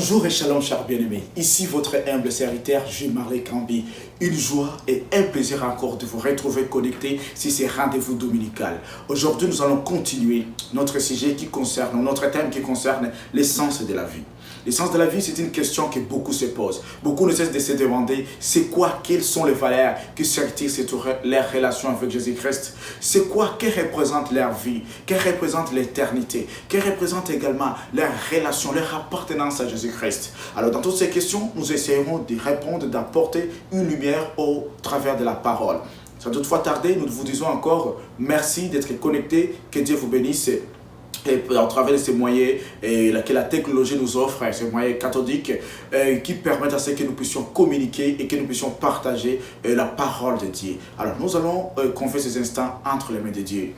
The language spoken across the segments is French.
Bonjour et shalom chers bien-aimés, ici votre humble serviteur Jules-Marley Cambi. Une joie et un plaisir encore de vous retrouver connectés sur ces rendez-vous dominical. Aujourd'hui nous allons continuer notre sujet notre thème qui concerne l'essence de la vie. L'essence de la vie, c'est une question que beaucoup se posent. Beaucoup ne cessent de se demander c'est quoi, quelles sont les valeurs qui certifient leur relation avec Jésus-Christ. C'est quoi, que représente leur vie, que représente l'éternité, que représente également leur relation, leur appartenance à Jésus-Christ. Alors dans toutes ces questions, nous essayerons de répondre, d'apporter une lumière au travers de la parole. Sans toutefois tarder, nous vous disons encore merci d'être connectés, que Dieu vous bénisse. Et à travers ces moyens que la technologie nous offre, ces moyens cathodiques qui permettent à ce que nous puissions communiquer et que nous puissions partager la parole de Dieu. Alors nous allons confier ces instants entre les mains de Dieu.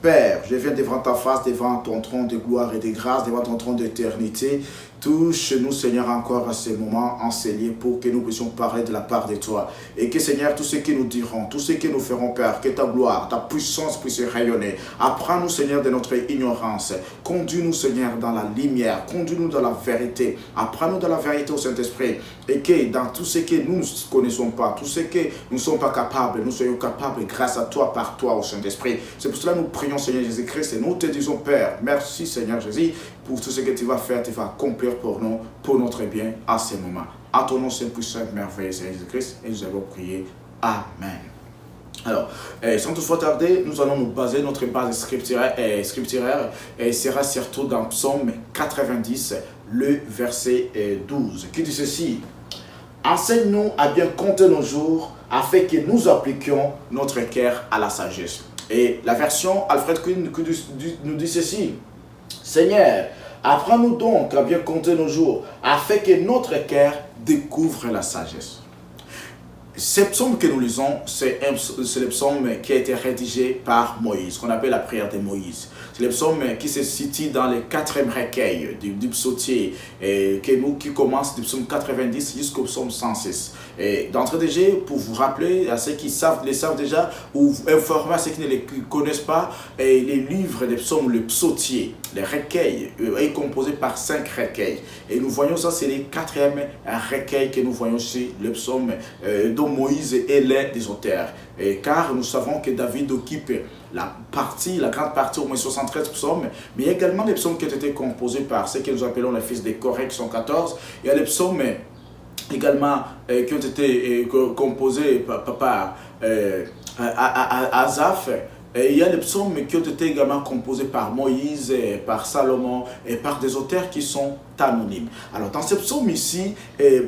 Père, je viens devant ta face, devant ton trône de gloire et de grâce, devant ton trône d'éternité. Touche-nous, Seigneur, encore à ce moment enseigné pour que nous puissions parler de la part de toi. Et que, Seigneur, tout ce que nous dirons, tout ce que nous ferons, Père, que ta gloire, ta puissance puisse rayonner. Apprends-nous, Seigneur, de notre ignorance. Conduis-nous, Seigneur, dans la lumière. Conduis-nous dans la vérité. Apprends-nous dans la vérité au Saint-Esprit. Et que dans tout ce que nous ne connaissons pas, tout ce que nous ne sommes pas capables, nous soyons capables grâce à toi, par toi, au Saint-Esprit. C'est pour cela que nous prions, Seigneur Jésus-Christ, et nous te disons, Père, merci, Seigneur Jésus, pour tout ce que tu vas faire, tu vas accomplir pour nous, pour notre bien, à ce moment. À ton nom, Saint puissant, merveilleux, Seigneur Jésus-Christ, et nous avons prié. Amen. Alors, sans toutefois tarder, nous allons nous baser, notre base scripturaire sera surtout dans Psaume 90, le verset 12, qui dit ceci. Enseigne-nous à bien compter nos jours, afin que nous appliquions notre cœur à la sagesse. Et la version Alfred Quinn nous dit ceci. Seigneur, apprends-nous donc à bien compter nos jours, afin que notre cœur découvre la sagesse. Ce psaume que nous lisons, c'est le psaume qui a été rédigé par Moïse, qu'on appelle la prière de Moïse. C'est le psaume qui se situe dans le 4e recueil du psautier, qui commence du psaume 90 jusqu'au psaume 106. D'entrée de jeu, pour vous rappeler à ceux qui les savent déjà, ou informer à ceux qui ne les connaissent pas, les livres des psaumes, le psautier, le recueil, est composé par 5 recueils. Et nous voyons ça, c'est le 4e recueil que nous voyons ici, le psaume dont Moïse est l'un des auteurs. Car nous savons que David occupe la grande partie, au moins 73 psaumes, mais il y a également des psaumes qui ont été composés par ceux que nous appelons les fils de Corée, qui sont 14. Il y a des psaumes également qui ont été composés par Asaph. Et il y a des psaumes qui ont été également composés par Moïse, par Salomon et par des auteurs qui sont anonymes. Alors dans ce psaume ici,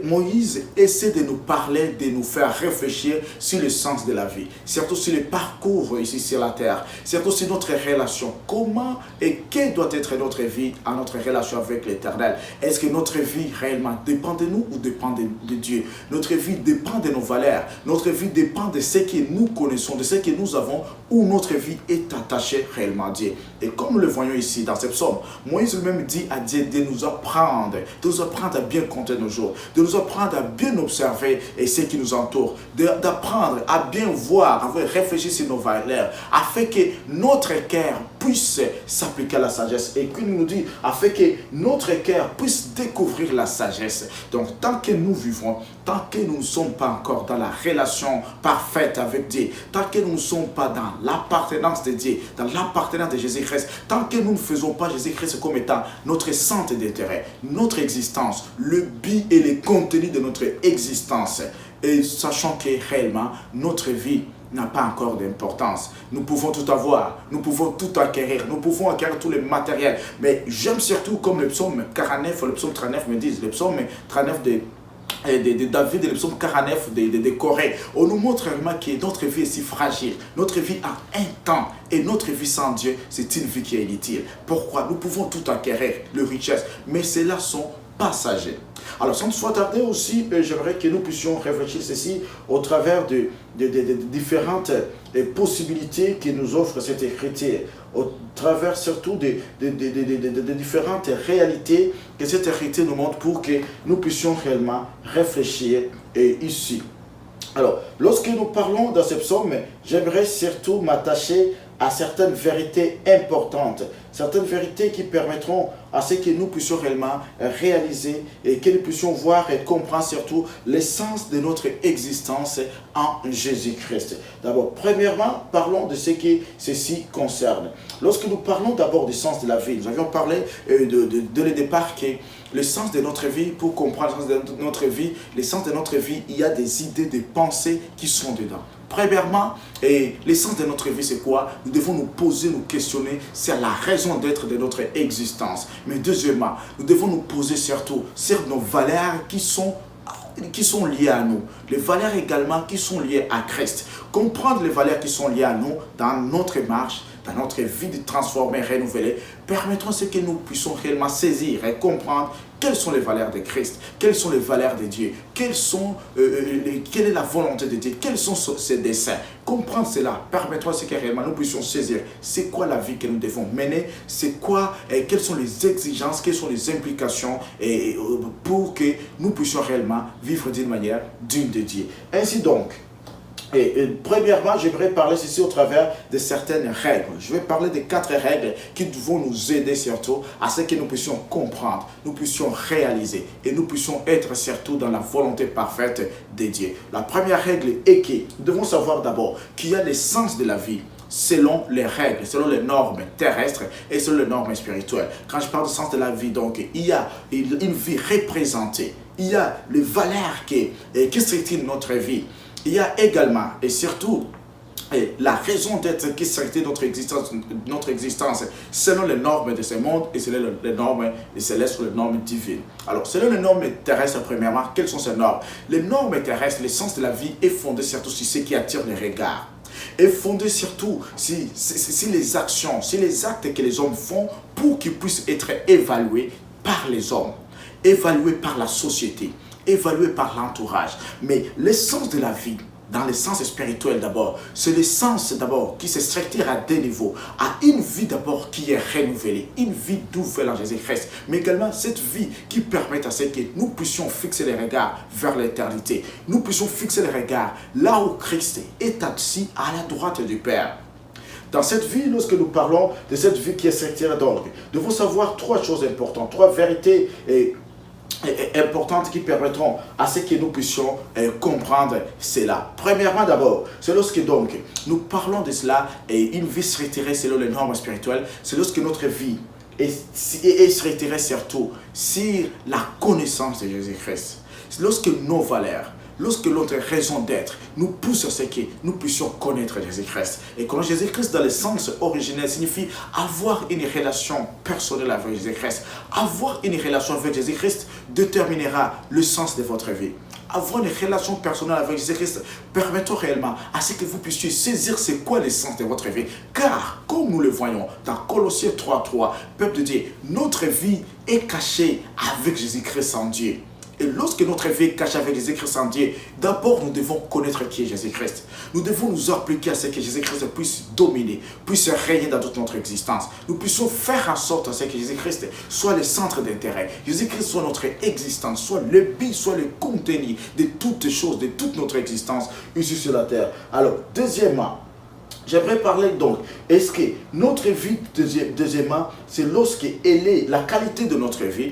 Moïse essaie de nous parler, de nous faire réfléchir sur le sens de la vie, surtout sur le parcours ici sur la terre, surtout sur notre relation. Comment et quelle doit être notre vie à notre relation avec l'Éternel? Est-ce que notre vie réellement dépend de nous ou dépend de Dieu? Notre vie dépend de nos valeurs, notre vie dépend de ce que nous connaissons, de ce que nous avons, ou notre vie est attachée réellement à Dieu. Et comme nous le voyons ici dans ce psaume, Moïse lui-même dit à Dieu de nous apprendre à bien compter nos jours, de nous apprendre à bien observer ce qui nous entoure, d'apprendre à bien voir, à réfléchir sur nos valeurs, afin que notre cœur puisse s'appliquer à la sagesse. Et qu'il nous dit, afin que notre cœur puisse découvrir la sagesse. Donc, tant que nous vivons, tant que nous ne sommes pas encore dans la relation parfaite avec Dieu, tant que nous ne sommes pas dans l'appartenance de Dieu, dans l'appartenance de Jésus-Christ, tant que nous ne faisons pas Jésus-Christ comme étant notre centre d'intérêt, notre existence, le but et le contenu de notre existence, et sachant que réellement notre vie n'a pas encore d'importance. Nous pouvons tout avoir, nous pouvons tout acquérir, nous pouvons acquérir tous les matériels, mais j'aime surtout comme le psaume 49, le psaume 39 me disent, le psaume 39 de David et le psaume 49 de Corée. On nous montre vraiment que notre vie est si fragile. Notre vie a un temps et notre vie sans Dieu, c'est une vie qui est inutile. Pourquoi? Nous pouvons tout acquérir, les richesses, mais ceux-là sont passagers. Alors, sans toutefois tarder aussi, j'aimerais que nous puissions réfléchir ceci au travers de différentes possibilités que nous offre cette écriture, au travers surtout de différentes réalités que cette écriture nous montre pour que nous puissions réellement réfléchir ici. Alors, lorsque nous parlons dans ce psaume, j'aimerais surtout m'attacher à certaines vérités importantes, certaines vérités qui permettront à ce que nous puissions réellement réaliser et que nous puissions voir et comprendre surtout l'essence de notre existence en Jésus-Christ. D'abord, premièrement, parlons de ce qui ceci concerne. Lorsque nous parlons d'abord du sens de la vie, nous avions parlé dès le départ que le sens de notre vie, pour comprendre le sens de notre vie, l'essence de notre vie, il y a des idées, des pensées qui sont dedans. Premièrement, l'essence de notre vie, c'est quoi? Nous devons nous poser, nous questionner sur la raison d'être de notre existence. Mais deuxièmement, nous devons nous poser surtout sur nos valeurs qui sont liées à nous. Les valeurs également qui sont liées à Christ. Comprendre les valeurs qui sont liées à nous dans notre marche, dans notre vie de transformer, renouveler, permettront ce que nous puissions réellement saisir et comprendre quelles sont les valeurs de Christ, quelles sont les valeurs de Dieu, quelle est la volonté de Dieu, quels sont ses desseins. Comprendre cela permettra ce que réellement nous puissions saisir c'est quoi la vie que nous devons mener, c'est quoi, quelles sont les exigences, quelles sont les implications pour que nous puissions réellement vivre d'une manière digne de Dieu. Ainsi donc, premièrement, j'aimerais parler ceci au travers de certaines règles. Je vais parler de 4 règles qui vont nous aider surtout à ce que nous puissions comprendre, nous puissions réaliser et nous puissions être surtout dans la volonté parfaite de Dieu. La première règle est que nous devons savoir d'abord qu'il y a l'essence de la vie selon les règles, selon les normes terrestres et selon les normes spirituelles. Quand je parle du sens de la vie, donc, il y a une vie représentée, il y a les valeurs qui structurent notre vie. Il y a également et surtout la raison d'être qui structure notre existence selon les normes de ce monde et selon les normes célestes ou les normes divines. Alors, selon les normes terrestres, premièrement, quelles sont ces normes? Les normes terrestres, l'essence de la vie est fondée surtout sur ce qui attire les regards. Est fondée surtout sur les actions, sur les actes que les hommes font pour qu'ils puissent être évalués par les hommes, évalués par la société, évalué par l'entourage. Mais l'essence de la vie, dans le sens spirituel d'abord, c'est l'essence d'abord qui se structure à 2 niveaux. À une vie d'abord qui est renouvelée, une vie nouvelle en Jésus-Christ, mais également cette vie qui permet à ce que nous puissions fixer les regards vers l'éternité. Nous puissions fixer les regards là où Christ est assis à la droite du Père. Dans cette vie, lorsque nous parlons de cette vie qui est structurée d'ordre, nous devons savoir 3 choses importantes, 3 vérités importantes qui permettront à ce que nous puissions comprendre cela. Premièrement d'abord, c'est lorsque donc nous parlons de cela et une vie se retirer selon les normes spirituelles, c'est lorsque notre vie est se retirer surtout sur la connaissance de Jésus-Christ. C'est lorsque nos valeurs, lorsque notre raison d'être nous pousse à ce que nous puissions connaître Jésus-Christ. Et connaître Jésus-Christ dans le sens originel signifie avoir une relation personnelle avec Jésus-Christ. Avoir une relation avec Jésus-Christ déterminera le sens de votre vie. Avoir une relation personnelle avec Jésus-Christ permettra réellement à ce que vous puissiez saisir c'est quoi l'essence de votre vie. Car, comme nous le voyons dans Colossiens 3.3, peuple de Dieu, notre vie est cachée avec Jésus-Christ en Dieu. Et lorsque notre vie est cachée avec Jésus-Christ en Dieu, d'abord nous devons connaître qui est Jésus-Christ. Nous devons nous appliquer à ce que Jésus-Christ puisse dominer, puisse régner dans toute notre existence. Nous puissions faire en sorte à ce que Jésus-Christ soit le centre d'intérêt. Jésus-Christ soit notre existence, soit le but, soit le contenu de toutes choses, de toute notre existence ici sur la terre. Alors, deuxièmement, j'aimerais parler donc, est-ce que notre vie, deuxièmement, c'est lorsque elle est la qualité de notre vie,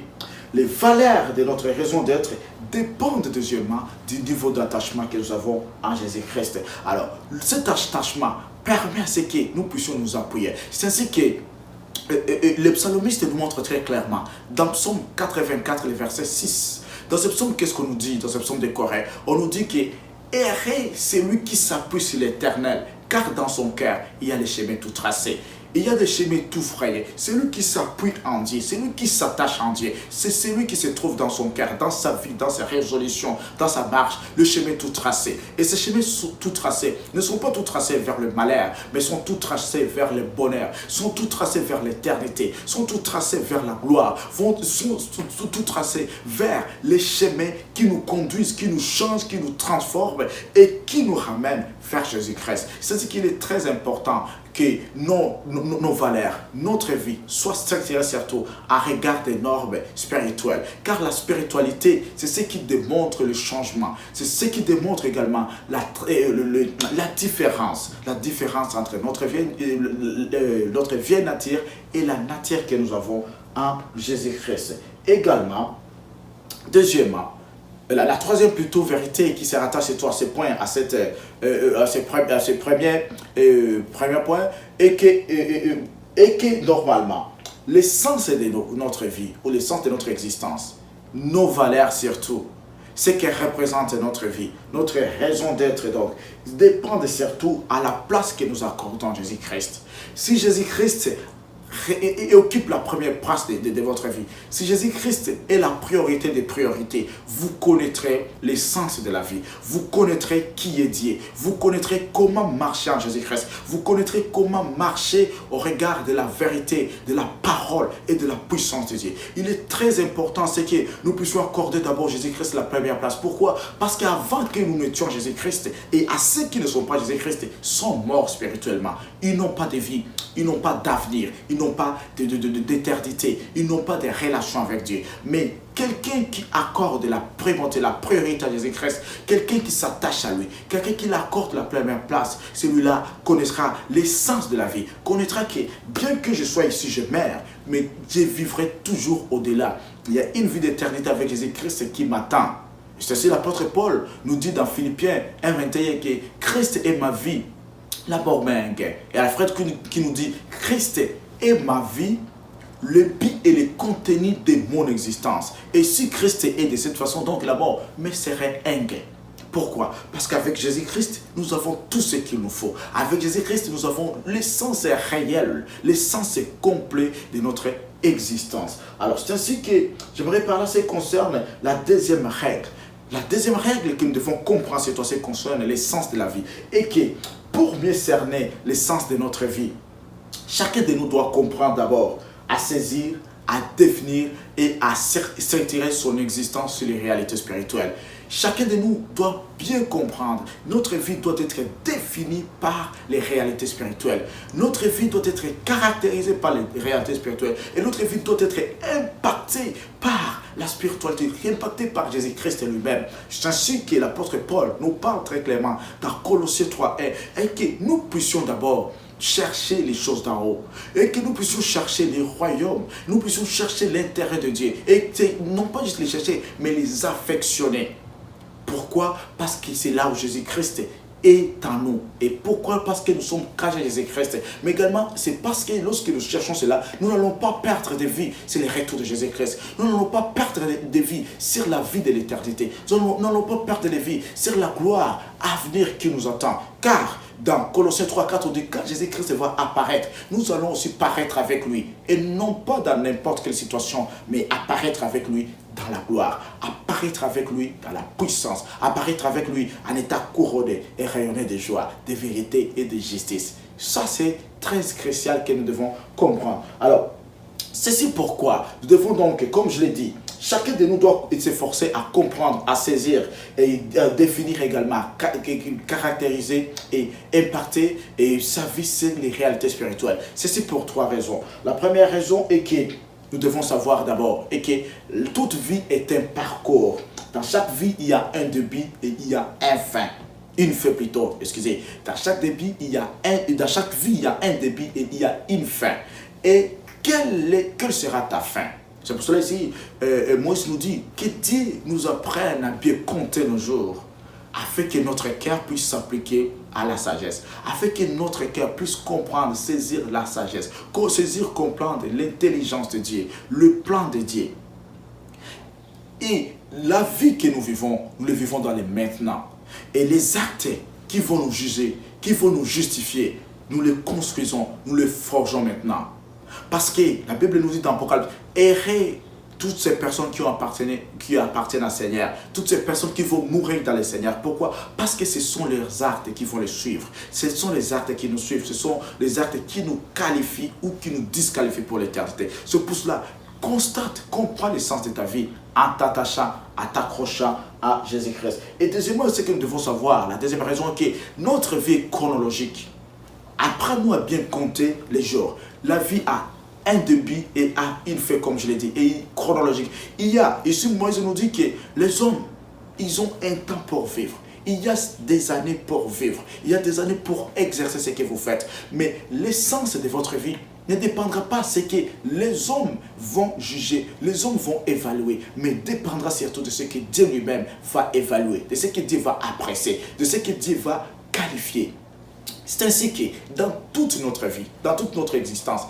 les valeurs de notre raison d'être dépendent deuxièmement du niveau d'attachement que nous avons en Jésus-Christ. Alors, cet attachement permet à ce que nous puissions nous appuyer. C'est ainsi que le psalmiste nous montre très clairement, dans Psaume 84, le verset 6, dans ce psaume, qu'est-ce qu'on nous dit, dans ce psaume de Corée? On nous dit que errer, c'est lui qui s'appuie sur l'Éternel, car dans son cœur, il y a les chemins tout tracés. Il y a des chemins tout frayés. C'est lui qui s'appuie en Dieu. C'est lui qui s'attache en Dieu. C'est celui qui se trouve dans son cœur, dans sa vie, dans ses résolutions, dans sa marche, le chemin tout tracé. Et ces chemins tout tracés ne sont pas tout tracés vers le malheur, mais sont tout tracés vers le bonheur, sont tout tracés vers l'éternité, sont tout tracés vers la gloire, sont tout tracés vers les chemins qui nous conduisent, qui nous changent, qui nous transforment et qui nous ramènent vers Jésus-Christ. C'est ce qu'il est très important que nos valeurs, notre vie soit structurée surtout à regard des normes spirituelles. Car la spiritualité, c'est ce qui démontre le changement. C'est ce qui démontre également la différence. La différence entre notre vieille nature et la nature que nous avons en Jésus-Christ. Également, deuxièmement, la troisième plutôt vérité qui se rattache à ces points, à ces premiers points, est que normalement, l'essence de notre vie ou l'essence de notre existence, nos valeurs surtout, ce qui représente notre vie, notre raison d'être donc, dépend surtout à la place que nous accordons à Jésus-Christ. Si Jésus-Christ occupe la première place de votre vie, si Jésus-Christ est la priorité des priorités, vous connaîtrez l'essence de la vie, vous connaîtrez qui est Dieu, vous connaîtrez comment marcher en Jésus-Christ, vous connaîtrez comment marcher au regard de la vérité, de la parole et de la puissance de Dieu. Il est très important c'est que nous puissions accorder d'abord Jésus-Christ la première place. Pourquoi? Parce qu'avant que nous n'étions Jésus-Christ, et à ceux qui ne sont pas Jésus-Christ sont morts spirituellement, ils n'ont pas de vie, ils n'ont pas d'avenir, ils n'ont pas d'éternité, ils n'ont pas de relation avec Dieu. Mais quelqu'un qui accorde la primauté, la priorité à Jésus-Christ, quelqu'un qui s'attache à lui, quelqu'un qui l'accorde la première place, celui-là connaîtra l'essence de la vie, connaîtra que bien que je sois ici, je meurs, mais je vivrai toujours au-delà. Il y a une vie d'éternité avec Jésus-Christ qui m'attend. C'est ainsi l'apôtre Paul nous dit dans Philippiens 1:21 que Christ est ma vie, la mort m'est un gain. Et Alfred qui nous dit Christ est ma vie, le but et le contenu de mon existence. Et si Christ est de cette façon, donc la mort me serait un gain. Pourquoi? Parce qu'avec Jésus-Christ, nous avons tout ce qu'il nous faut. Avec Jésus-Christ, nous avons l'essence réelle, l'essence complète de notre existence. Alors, c'est ainsi que j'aimerais parler, ce qui concerne la deuxième règle. La deuxième règle que nous devons comprendre, c'est ce qui concerne l'essence de la vie. Et que pour mieux cerner l'essence de notre vie, chacun de nous doit comprendre d'abord, à saisir, à définir et à s'intéresser son existence sur les réalités spirituelles. Chacun de nous doit bien comprendre, notre vie doit être définie par les réalités spirituelles. Notre vie doit être caractérisée par les réalités spirituelles. Et notre vie doit être impactée par la spiritualité, impactée par Jésus-Christ lui-même. C'est ainsi que l'apôtre Paul nous parle très clairement dans Colossiens 3:1 et que nous puissions d'abord chercher les choses d'en haut et que nous puissions chercher les royaumes, nous puissions chercher l'intérêt de Dieu et non pas juste les chercher mais les affectionner. Pourquoi? Parce que c'est là où Jésus-Christ est en nous. Et pourquoi? Parce que nous sommes cachés à Jésus-Christ. Mais également, c'est parce que lorsque nous cherchons cela, nous n'allons pas perdre de vie sur le retour de Jésus-Christ. Nous n'allons pas perdre de vie sur la vie de l'éternité. Nous n'allons pas perdre de vie sur la gloire à venir qui nous attend. Car dans Colossiens 3:4, on dit quand Jésus-Christ va apparaître, nous allons aussi paraître avec lui. Et non pas dans n'importe quelle situation, mais apparaître avec lui dans la gloire, apparaître avec lui dans la puissance, apparaître avec lui en état couronné et rayonné de joie, de vérité et de justice. Ça, c'est très crucial que nous devons comprendre. Alors, ceci pourquoi nous devons donc, comme je l'ai dit, chacun de nous doit s'efforcer à comprendre, à saisir et à définir également, caractériser et impacter sa vie sur les réalités spirituelles. Ceci pour trois raisons. La première raison est que nous devons savoir d'abord et que toute vie est un parcours. Dans chaque vie, il y a un début et il y a un fin. Une fin plutôt, excusez. Dans chaque vie, il y a un début et il y a une fin. Et quelle sera ta fin? C'est pour cela ici, Moïse nous dit que Dieu nous apprenne à bien compter nos jours, afin que notre cœur puisse s'appliquer à la sagesse, afin que notre cœur puisse comprendre, saisir la sagesse, saisir, comprendre l'intelligence de Dieu, le plan de Dieu. Et la vie que nous le vivons dans le maintenant. Et les actes qui vont nous juger, qui vont nous justifier, nous les construisons, nous les forgeons maintenant. Parce que la Bible nous dit dans l'Apocalypse, errez toutes ces personnes qui appartiennent au Seigneur, toutes ces personnes qui vont mourir dans le Seigneur. Pourquoi? Parce que ce sont leurs actes qui vont les suivre. Ce sont les actes qui nous suivent. Ce sont les actes qui nous qualifient ou qui nous disqualifient pour l'éternité. C'est pour cela, constate, comprends l'essence de ta vie en t'attachant, en t'accrochant à Jésus-Christ. Et deuxièmement, ce que nous devons savoir, la deuxième raison est que notre vie est chronologique. Apprends-nous à bien compter les jours. La vie a un début et a une fin, comme je l'ai dit, et chronologique. Ici Moïse nous dit que les hommes, ils ont un temps pour vivre. Il y a des années pour vivre. Il y a des années pour exercer ce que vous faites. Mais l'essence de votre vie ne dépendra pas de ce que les hommes vont juger, les hommes vont évaluer, mais dépendra surtout de ce que Dieu lui-même va évaluer, de ce que Dieu va apprécier, de ce que Dieu va qualifier. C'est ainsi que dans toute notre vie, dans toute notre existence,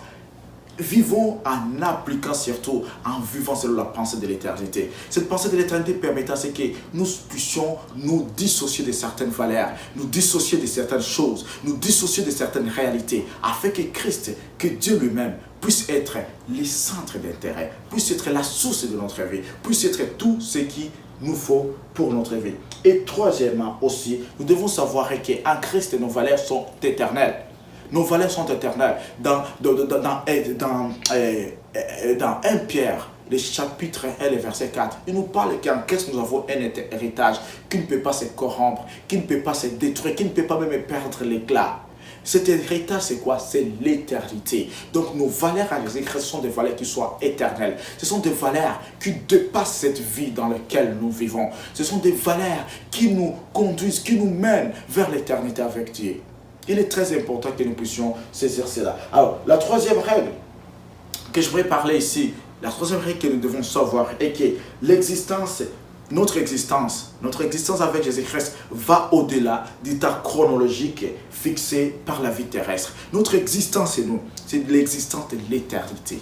vivons en appliquant surtout, en vivant selon la pensée de l'éternité. Cette pensée de l'éternité permettra à ce que nous puissions nous dissocier de certaines valeurs, nous dissocier de certaines choses, nous dissocier de certaines réalités, afin que Christ, que Dieu lui-même, puisse être le centre d'intérêt, puisse être la source de notre vie, puisse être tout ce qui nous faut pour notre vie. Et troisièmement aussi, nous devons savoir qu'en Christ, nos valeurs sont éternelles. Nos valeurs sont éternelles. Dans 1 Pierre, le chapitre 1, le verset 4, il nous parle qu'en Christ, nous avons un héritage qui ne peut pas se corrompre, qui ne peut pas se détruire, qui ne peut pas même perdre l'éclat. Cet héritage, c'est quoi? C'est l'éternité. Donc, nos valeurs à Jésus-Christ sont des valeurs qui soient éternelles. Ce sont des valeurs qui dépassent cette vie dans laquelle nous vivons. Ce sont des valeurs qui nous conduisent, qui nous mènent vers l'éternité avec Dieu. Il est très important que nous puissions saisir cela. Alors, la troisième règle que je voudrais parler ici, la troisième règle que nous devons savoir est que notre existence avec Jésus-Christ va au-delà du temps chronologique fixé par la vie terrestre. Notre existence c'est l'existence de l'éternité.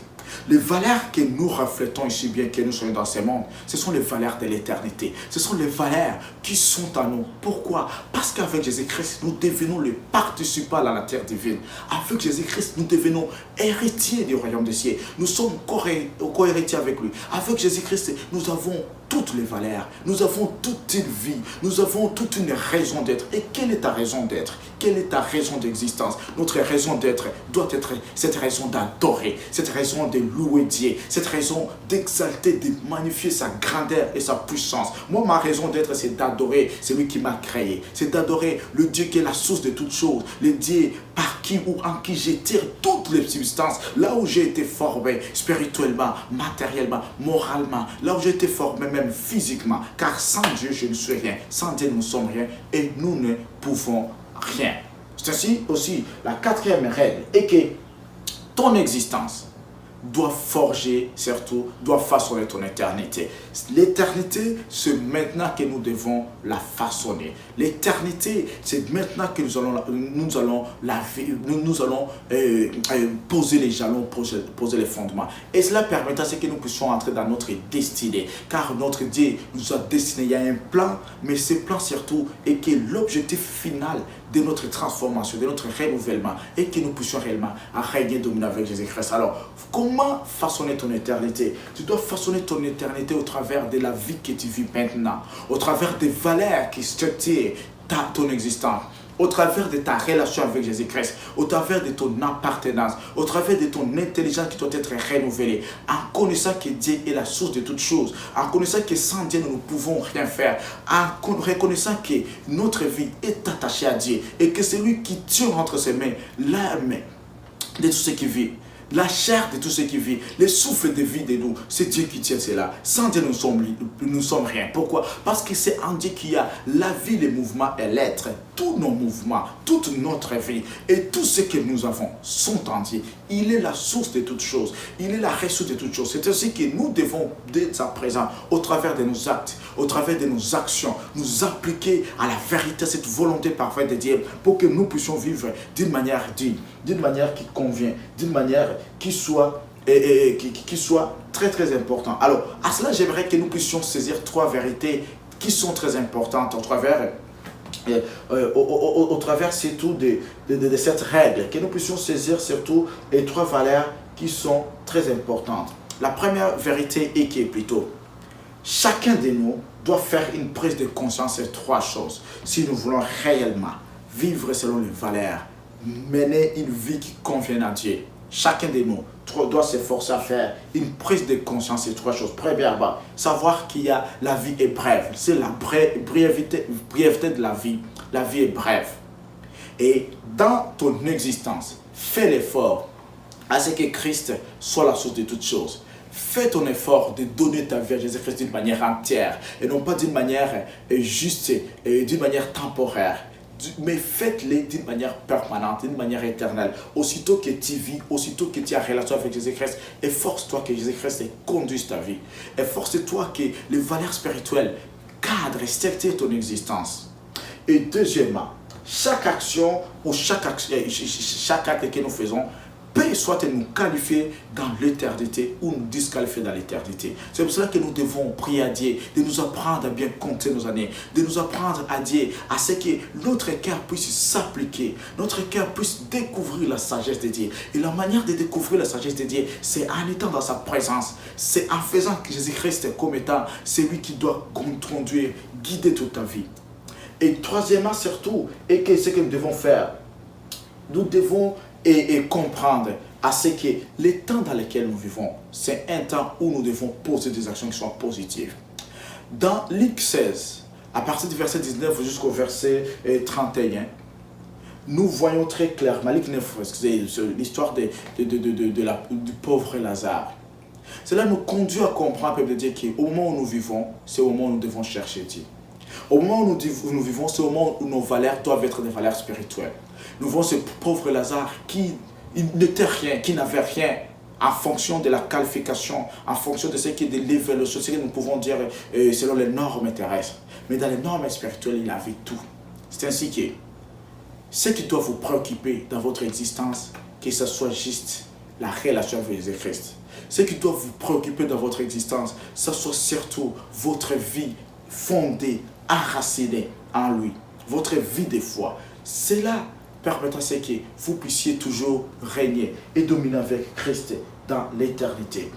Les valeurs que nous reflétons ici, bien que nous soyons dans ce monde, ce sont les valeurs de l'éternité. Ce sont les valeurs qui sont à nous. Pourquoi? Parce qu'avec Jésus-Christ, nous devenons les participants à la terre divine. Avec Jésus-Christ, nous devenons héritiers du royaume des cieux. Nous sommes co-héritiers avec lui. Avec Jésus-Christ, nous avons toutes les valeurs. Nous avons toute une vie. Nous avons toute une raison d'être. Et quelle est ta raison d'être? Quelle est ta raison d'existence? Notre raison d'être doit être cette raison d'adorer, cette raison de louer Dieu, cette raison d'exalter, de magnifier sa grandeur et sa puissance. Moi, ma raison d'être, c'est d'adorer celui qui m'a créé. C'est d'adorer le Dieu qui est la source de toutes choses. Le Dieu par qui ou en qui je tire toutes les substances. Là où j'ai été formé spirituellement, matériellement, moralement. Là où j'ai été formé même physiquement. Car sans Dieu, je ne suis rien. Sans Dieu, nous ne sommes rien. Et nous ne pouvons rien. C'est ainsi aussi la quatrième règle est que ton existence doit forger, surtout, doit façonner ton éternité. L'éternité, c'est maintenant que nous devons la façonner. L'éternité, c'est maintenant que nous allons poser les jalons, poser les fondements. Et cela permettra que nous puissions entrer dans notre destinée. Car notre Dieu nous a destiné, il y a un plan, mais ce plan surtout est que l'objectif final de notre transformation, de notre renouvellement, et que nous puissions réellement régner, dominer avec Jésus-Christ. Alors, comment façonner ton éternité? Tu dois façonner ton éternité au travers de la vie que tu vis maintenant, au travers des valeurs qui structurent ton existence, au travers de ta relation avec Jésus-Christ, au travers de ton appartenance, au travers de ton intelligence qui doit être renouvelée, en connaissant que Dieu est la source de toutes choses, en connaissant que sans Dieu nous ne pouvons rien faire, en reconnaissant que notre vie est attachée à Dieu et que c'est lui qui tient entre ses mains l'âme de tout ce qui vit. La chair de tout ce qui vit, le souffle de vie de nous, c'est Dieu qui tient cela. Sans Dieu, nous sommes rien. Pourquoi? Parce que c'est en Dieu qu'il y a la vie, les mouvements et l'être. Tous nos mouvements, toute notre vie et tout ce que nous avons sont en Dieu. Il est la source de toutes choses. Il est la ressource de toutes choses. C'est ainsi que nous devons, dès à présent, au travers de nos actes, au travers de nos actions, nous appliquer à la vérité, cette volonté parfaite de Dieu, pour que nous puissions vivre d'une manière digne, d'une manière qui convient, d'une manière qui soit très très importante. Alors, à cela, j'aimerais que nous puissions saisir trois vérités qui sont très importantes au travers surtout de cette règle, que nous puissions saisir surtout les trois valeurs qui sont très importantes. La première vérité est que plutôt, chacun de nous doit faire une prise de conscience de trois choses. Si nous voulons réellement vivre selon les valeurs, mener une vie qui convient à Dieu, chacun de nous doit s'efforcer à faire une prise de conscience de trois choses. Premièrement, savoir qu'il y a la vie est brève. C'est la brièveté de la vie. La vie est brève. Et dans ton existence, fais l'effort à ce que Christ soit la source de toutes choses. Fais ton effort de donner ta vie à Jésus-Christ d'une manière entière et non pas d'une manière juste et d'une manière temporaire. Mais faites-les d'une manière permanente, d'une manière éternelle. Aussitôt que tu vis, aussitôt que tu as relation avec Jésus-Christ, efforce-toi que Jésus-Christ conduise ta vie. Efforce-toi que les valeurs spirituelles cadrent et structurent ton existence. Et deuxièmement, chaque action ou chaque acte que nous faisons peut soit nous qualifier dans l'éternité ou nous disqualifier dans l'éternité. C'est pour cela que nous devons prier à Dieu, de nous apprendre à bien compter nos années, de nous apprendre à Dieu, à ce que notre cœur puisse s'appliquer, notre cœur puisse découvrir la sagesse de Dieu. Et la manière de découvrir la sagesse de Dieu, c'est en étant dans sa présence, c'est en faisant que Jésus-Christ comme étant celui qui doit conduire, guider toute ta vie. Et troisièmement surtout, et que ce que nous devons faire, nous devons et comprendre à ce que les temps dans lesquels nous vivons, c'est un temps où nous devons poser des actions qui sont positives. Dans Luc 16, à partir du verset 19 jusqu'au verset 31, nous voyons très clairement, Luc 9, l'histoire du pauvre Lazare. Cela nous conduit à comprendre, peuple de Dieu, qu'au moment où nous vivons, c'est au moment où nous devons chercher Dieu. Au moment où nous vivons, c'est au moment où nos valeurs doivent être des valeurs spirituelles. Nous voyons ce pauvre Lazare qui n'était rien, qui n'avait rien en fonction de la qualification, en fonction de ce qui est de l'évaluation, ce que nous pouvons dire selon les normes terrestres. Mais dans les normes spirituelles, il avait tout. C'est ainsi que ce qui doit vous préoccuper dans votre existence, que ce soit juste la relation avec Jésus-Christ. Ce qui doit vous préoccuper dans votre existence, ce soit surtout votre vie fondée, enracinée en lui. Votre vie de foi. Cela permettra que vous puissiez toujours régner et dominer avec Christ dans l'éternité.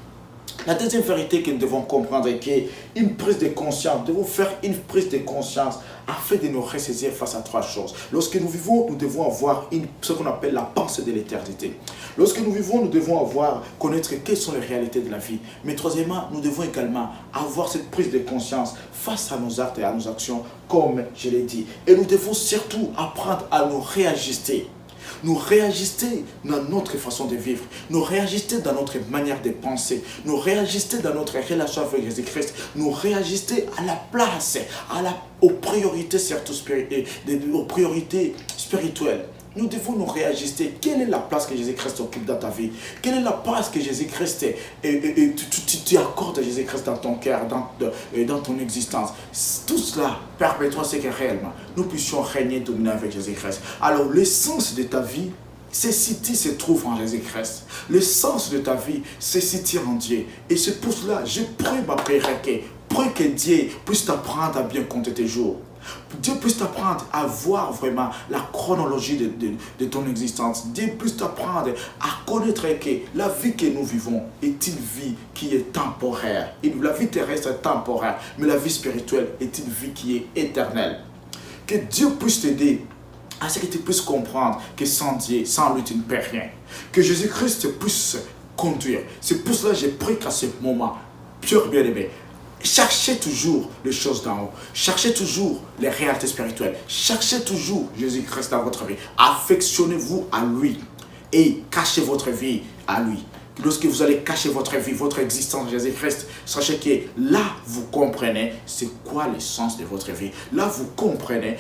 La deuxième vérité que nous devons comprendre est qu'une prise de conscience, nous devons faire une prise de conscience afin de nous ressaisir face à trois choses. Lorsque nous vivons, nous devons avoir ce qu'on appelle la pensée de l'éternité. Lorsque nous vivons, nous devons connaître quelles sont les réalités de la vie. Mais troisièmement, nous devons également avoir cette prise de conscience face à nos actes et à nos actions, comme je l'ai dit. Et nous devons surtout apprendre à nous réajuster. Nous réajuster dans notre façon de vivre, nous réajuster dans notre manière de penser, nous réajuster dans notre relation avec Jésus-Christ, nous réajuster à la place, aux priorités surtout aux priorités spirituelles. Nous devons nous réajuster. Quelle est la place que Jésus-Christ occupe dans ta vie? Quelle est la place que Jésus-Christ tu accordes à Jésus-Christ dans ton cœur, dans ton existence? Tout cela permettra ce que réellement nous puissions régner, dominer avec Jésus-Christ. Alors, l'essence de ta vie, c'est si tu se trouves en Jésus-Christ. Le sens de ta vie, c'est si tu es en Dieu. Et c'est pour cela, je prie ma prière que Dieu puisse t'apprendre à bien compter tes jours. Dieu puisse t'apprendre à voir vraiment la chronologie de ton existence. Dieu puisse t'apprendre à connaître que la vie que nous vivons est une vie qui est temporaire. Et la vie terrestre est temporaire, mais la vie spirituelle est une vie qui est éternelle. Que Dieu puisse t'aider à ce que tu puisses comprendre que sans Dieu, sans lui, tu ne peux rien. Que Jésus-Christ puisse conduire. C'est pour cela que je prie qu'à ce moment, Pierre bien-aimé, cherchez toujours les choses d'en haut. Cherchez toujours les réalités spirituelles. Cherchez toujours Jésus-Christ dans votre vie. Affectionnez-vous à lui et cachez votre vie à lui. Lorsque vous allez cacher votre vie, votre existence à Jésus-Christ, sachez que là, vous comprenez c'est quoi le sens de votre vie. Là, vous comprenez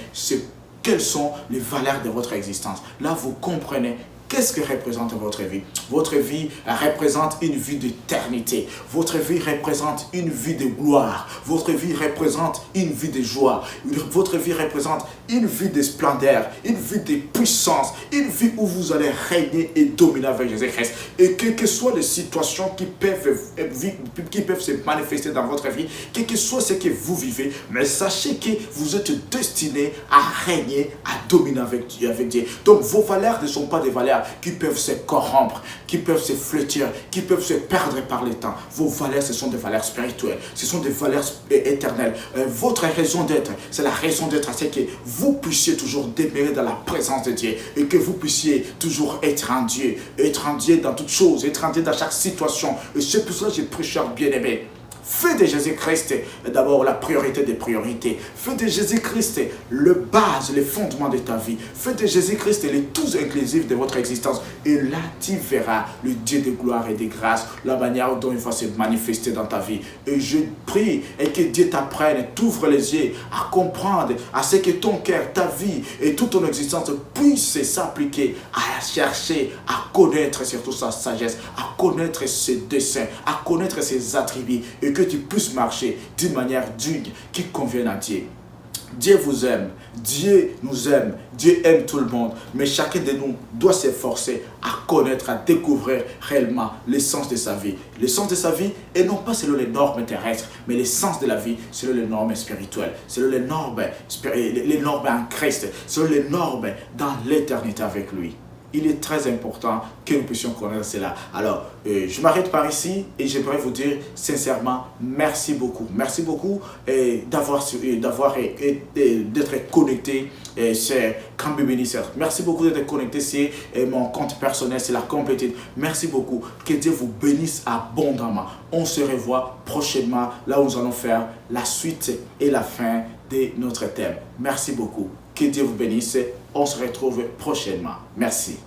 quelles sont les valeurs de votre existence. Là, vous comprenez qu'est-ce que représente votre vie. Votre vie représente une vie d'éternité. Votre vie représente une vie de gloire. Votre vie représente une vie de joie. Votre vie représente une vie de splendeur, une vie de puissance, une vie où vous allez régner et dominer avec Jésus-Christ. Et quelles que soient les situations qui peuvent se manifester dans votre vie, quel que soit ce que vous vivez, mais sachez que vous êtes destiné à régner, à dominer avec Dieu. Donc vos valeurs ne sont pas des valeurs qui peuvent se corrompre, qui peuvent se flétrir, qui peuvent se perdre par le temps. Vos valeurs, ce sont des valeurs spirituelles, ce sont des valeurs éternelles. Votre raison d'être, c'est la raison d'être, c'est que vous puissiez toujours demeurer dans la présence de Dieu et que vous puissiez toujours être en Dieu dans toutes choses, être en Dieu dans chaque situation. Et c'est pour cela que je prie, cher bien-aimé, Fais de Jésus-Christ d'abord la priorité des priorités. Fais de Jésus-Christ le base, le fondement de ta vie. Fais de Jésus-Christ le tout inclusif de votre existence. Et là, tu verras le Dieu de gloire et de grâce, la manière dont il va se manifester dans ta vie. Et je prie et que Dieu t'apprenne, t'ouvre les yeux à comprendre, à ce que ton cœur, ta vie et toute ton existence puisse s'appliquer à chercher, à connaître surtout sa sagesse, à connaître ses desseins, à connaître ses attributs et que tu puisses marcher d'une manière digne qui convienne à Dieu. Dieu vous aime, Dieu nous aime, Dieu aime tout le monde, mais chacun de nous doit s'efforcer à connaître, à découvrir réellement l'essence de sa vie. L'essence de sa vie, et non pas selon les normes terrestres, mais l'essence de la vie selon les normes spirituelles, selon les normes en Christ, selon les normes dans l'éternité avec lui. Il est très important que nous puissions connaître cela. Alors, je m'arrête par ici et j'aimerais vous dire sincèrement merci beaucoup. Merci beaucoup d'être connecté sur Kambi Bénisseur. Merci beaucoup d'être connecté sur mon compte personnel, c'est la complétude. Merci beaucoup. Que Dieu vous bénisse abondamment. On se revoit prochainement là où nous allons faire la suite et la fin de notre thème. Merci beaucoup. Que Dieu vous bénisse. On se retrouve prochainement. Merci.